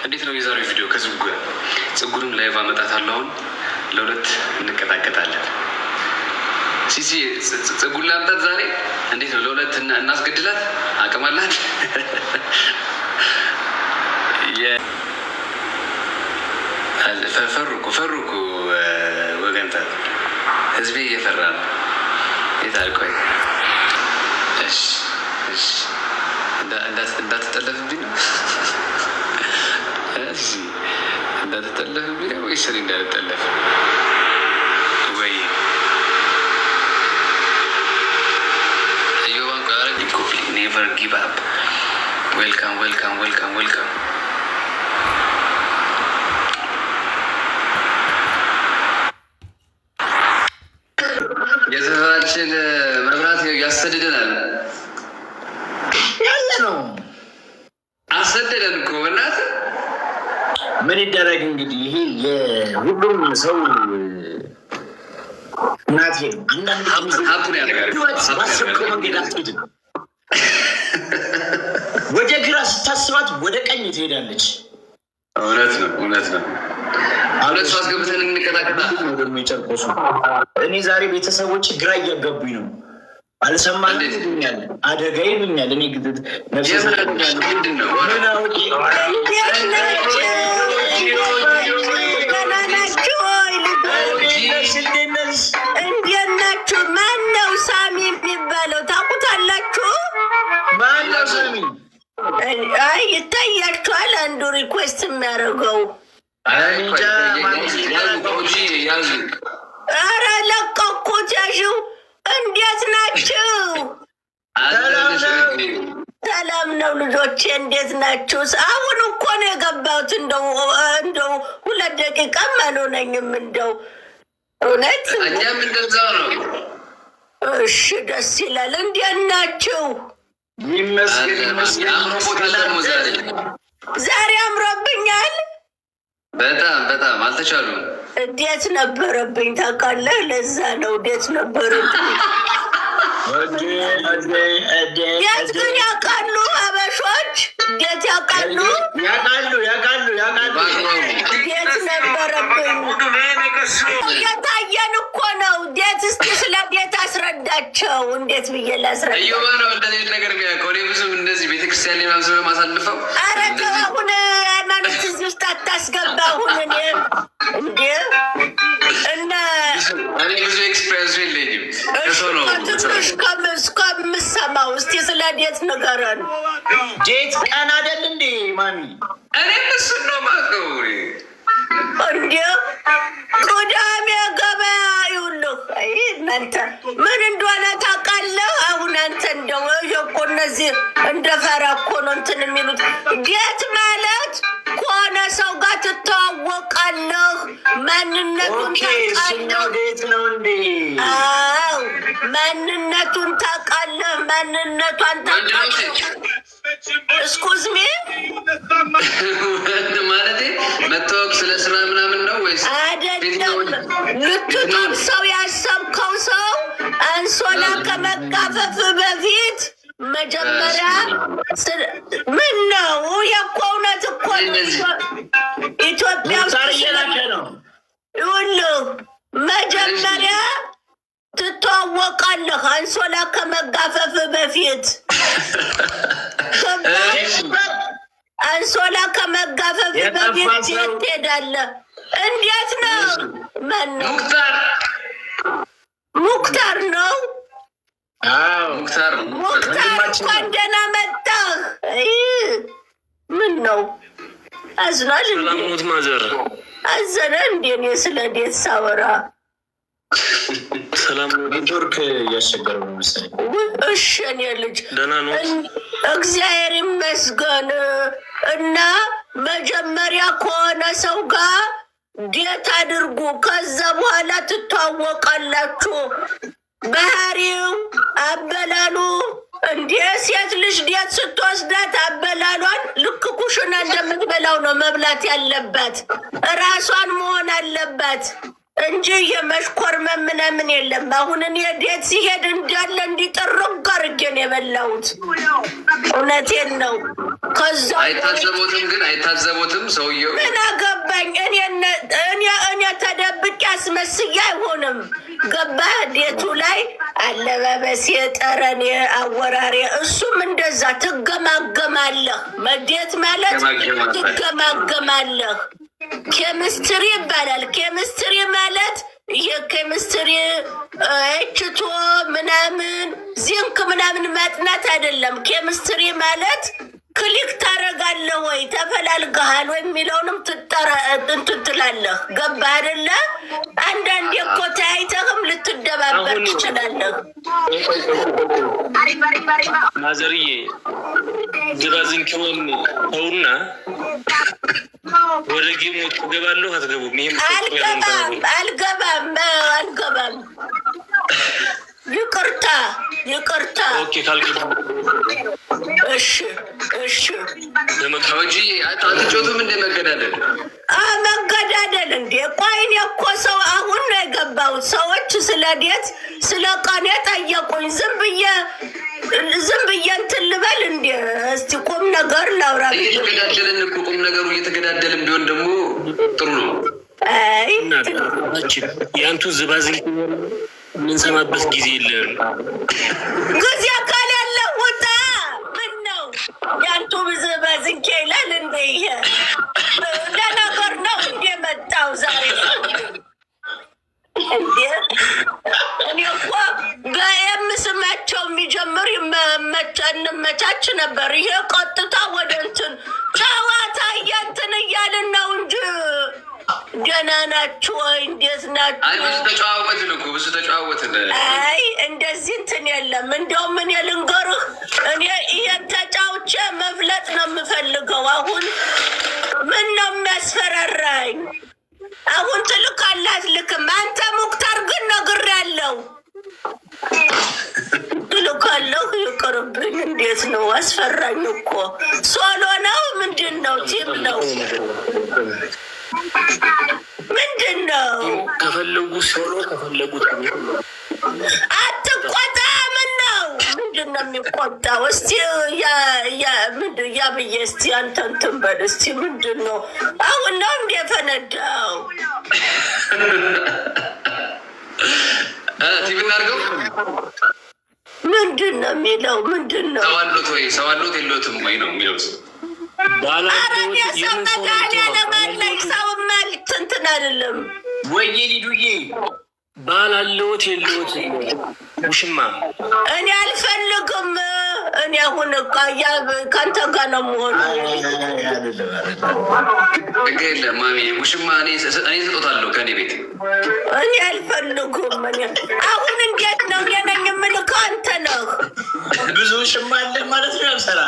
እንዴት ነው የዛሬው ቪዲዮ? ከጽጉርም ላይቭ አመጣታለሁ። አሁን ለሁለት እንቀጣቀጣለን። ሲሲ ጽጉር ላምጣት ዛሬ። እንዴት ነው ለሁለት እናስገድላት? አቅም አላት? ፈሩኩ ወገንታ ህዝቤ እየፈራ ነው። የታልቆይ እንዳትጠለፍብኝ ነው እንዳትጠለፍብኝ ነው ወይስ እኔ እንዳልጠለፍ ወይ? እዮባን ቆይ አረግ ኮፒ ኔቨር ጊቭ አፕ። ዌልካም ዌልካም ዌልካም ዌልካም። የሰፈራችን መብራት ያሰድደናል ያለ ነው። አሰደደን እኮ በእናትህ ምን ይደረግ እንግዲህ። ይሄ የሁሉም ሰው እናቴ ነው። ሀብቱን ያደርጋል። ባሰብከው መንገድ አትሄድም። ወደ ግራ ስታስባት ወደ ቀኝ ትሄዳለች። እውነት ነው፣ እውነት ነው። ሁለት ሰው አስገብተን እንቀጣቀጣ ነው ደግሞ የጨርቆሱ። እኔ ዛሬ ቤተሰቦች ግራ እያገቡኝ ነው። አልሰማም ይሉኛል፣ አደጋ ይሉኛል። እኔ ግድ ምንድን ነው እንዴት ናችሁ? ማን ነው ሳሚ የሚባለው? ታውቁታላችሁ? ማን ነው ሳሚ? አይ ይታያችኋል። አንዱ ሪኩዌስት የሚያደርገው ኧረ ለቀኩት። ያዥው። እንዴት ናችሁ? ሰላም ነው ልጆቼ፣ እንዴት ናችሁ? አሁን እኮ ነው የገባሁት። እንደው 2 ደቂቃም አልሆነኝም። እንደው እውነት እኛም እንደዛው ነው። እሺ ደስ ይላል። እንዴት ናችሁ? ይመስገን። ዛሬ አምሮብኛል። በጣም አልተቻሉም። እንዴት ነበረብኝ ታውቃለህ? ለዛ ነው እንዴት ነበረብኝ። የት ግን ያውቃሉ አበሾች? እንዴት ያውቃሉ? እንዴት ነበረብኝ? እየታየን እኮ ነው። እንዴት እስኪ ስለ ቤት አስረዳቸው። እንዴት ብዬ ላስረዳ? እዮባ ነው እንደዚህ ነገር የሚያውቀው። እኔ ብዙ እንደዚህ ቤተክርስቲያን ላይ ማምሰብ ማሳልፈው። ኧረ ተው አሁን ሃይማኖት እዚህ ውስጥ አታስገባ። አሁን እኔ እንዴ እና እኔ ብዙ ኤክስፔሪንስ የለኝም። ከሰው ነው ከምሰማው እስኪ ስለ ዴት ንገረን። ዴት ቀን አይደል እንዴ ማሚ? እኔ እሱን ነው የማውቀው። እንዴ ቅዳሜ ገበያ ይውልህ። አይ እናንተ ምን እንደሆነ ታውቃለህ? አሁን አንተ እንደው እኮ እነዚህ እንደ ፈራ እኮ ነው እንትን የሚሉት። ዴት ማለት ከሆነ ሰው ጋር ትተዋወቃለህ፣ ማንነቱን ታውቃለህ። ዴት ነው እንዴ? አዎ ማንነቱን ታውቃለህ፣ ማንነቷን ታውቃለህ። እስኩዝ ሚ ማለት መታወቅ ስለ ስራ ምናምን ነው ወይስ አይደለም? ልትጠብ ሰው ያሰብከው ሰው አንሶላ ከመጋፈፍ በፊት መጀመሪያ ምን ነው የኮ እውነት እኮ ኢትዮጵያ ይኸውልህ መጀመሪያ ትተዋወቃለህ አንሶላ ከመጋፈፍ በፊት። አንሶላ ከመጋፈፍ በፊት የት ትሄዳለህ? እንዴት ነው? ማን ነው? ሙክታር ነው። ሙክታር እንኳን ደህና መጣህ። ምን ነው አዝኗል? ሰላሙት ማዘር አዘነ እንዴ? እኔ ስለ ዴት ሳወራ ሰላም ኔትወርክ እያስቸገረው ነው መሰለኝ። እሺ እኔ ልጅ ደህና ነው እግዚአብሔር ይመስገን። እና መጀመሪያ ከሆነ ሰው ጋር ዴት አድርጉ፣ ከዛ በኋላ ትተዋወቃላችሁ። ባህሪው፣ አበላሉ። እንዴ ሴት ልጅ ዴት ስትወስዳት አበላሏን ልክ ኩሽና እንደምትበላው ነው መብላት ያለባት። ራሷን መሆን አለባት እንጂ የመሽኮርመም ምናምን የለም። አሁን እኔ ዴት ሲሄድ እንዳለ እንዲጥርግ አድርጌ ነው የበላሁት። እውነቴን ነው። አይታዘቦትም ግን አይታዘቦትም ሰውየው ምን አገባኝ እኔ ተደብቄ አስመስዬ አይሆንም ገባህ ዴቱ ላይ አለባበሴ ጠረኔ አወራሬ እሱም እንደዛ ትገማገማለህ መዴት ማለት ትገማገማለህ ኬሚስትሪ ይባላል ኬሚስትሪ ማለት የኬሚስትሪ እችቶ ምናምን ዚንክ ምናምን ማጥናት አይደለም ኬሚስትሪ ማለት ክሊክ ታረጋለህ ወይ ተፈላልገሃል ወይ የሚለውንም ትላለህ ገባህ አይደለ አንዳንዴ እኮ ተያይተህም ልትደባበር ትችላለህ ማዘርዬ ዝባዝንኪውን ተውና ወደ ጌሞች ትገባለሁ አትገቡም አልገባም ይቅርታ ኦኬ ካልገባ እሺ ለመካወጂ አታጮቱም እንደመገዳደል መገዳደል እንዴ ቆይኔ እኮ ሰው አሁን ነው የገባሁት ሰዎች ስለ ዴት ስለ ቀኔ ጠየቁኝ ዝም ብዬ እንትን ልበል እንዴ እስቲ ቁም ነገር ላውራ እየተገዳደልን እኮ ቁም ነገሩ እየተገዳደልን ቢሆን ደግሞ ጥሩ ነው አይ ያንቱ ዝባዝንኪ ምንሰማበት ጊዜ የለም ጊዜ ካለ ወጣ ምን ነው ያንቱ ዝባዝንኪ ይላል እንዴ ይሄ ለነገር ነው እንዴ መጣው ዛሬ እንዴ እኔ እኮ በየምስማቸው የሚጀምር መቻች ነበር ይሄ ቀጥታ ወደ እንትን ጨዋታ እያንትን እያልን ነው እንጂ ገና ናችሁ ወይ እንዴት ናችሁ አይ ብዙ ተጨዋወትን አይ እንደዚህ እንትን የለም እንደውም እኔ ልንገርህ እኔ ይሄን ተጫውቼ መፍለጥ ነው የምፈልገው አሁን ምን ነው የሚያስፈራራኝ አሁን ትልካለህ አትልክም አንተ ሙክታር ግን ነግሬያለሁ ትልካለሁ ይቅርብኝ እንዴት ነው አስፈራኝ እኮ ሶሎ ነው ምንድን ነው ቲም ነው ምንድን ነው ከፈለጉ ሶሎ ከፈለጉ አትቆጣ ምን ነው ምንድን ነው የሚቆጣው እስቲ ያብዬ እስቲ አንተ እንትን በል እስቲ ምንድን ነው አሁን ነው እንደ ፈነዳው ቲቪ እናድርገው ምንድን ነው የሚለው ምንድን ነው ሰው አሉት የለውትም ወይ ነው የሚለው አረብ የሰው መድኃኒዓለም አለኝ ሰው ማለት እንትን አይደለም ወይዬ ሊዱዬ ባል አለዎት የለዎት ውሽማ እኔ አልፈልግም እኔ አሁን ከአንተ ጋር ነው የምሆነው የለም ማሚ ውሽማ እኔ ስጦታለሁ ከእኔ ቤት እኔ አልፈልግም አሁን እንዴት ነው እኔ ነኝ የምልከው አንተ ነህ ብዙ ውሽማ አለ ማለት ነው ያልሰራ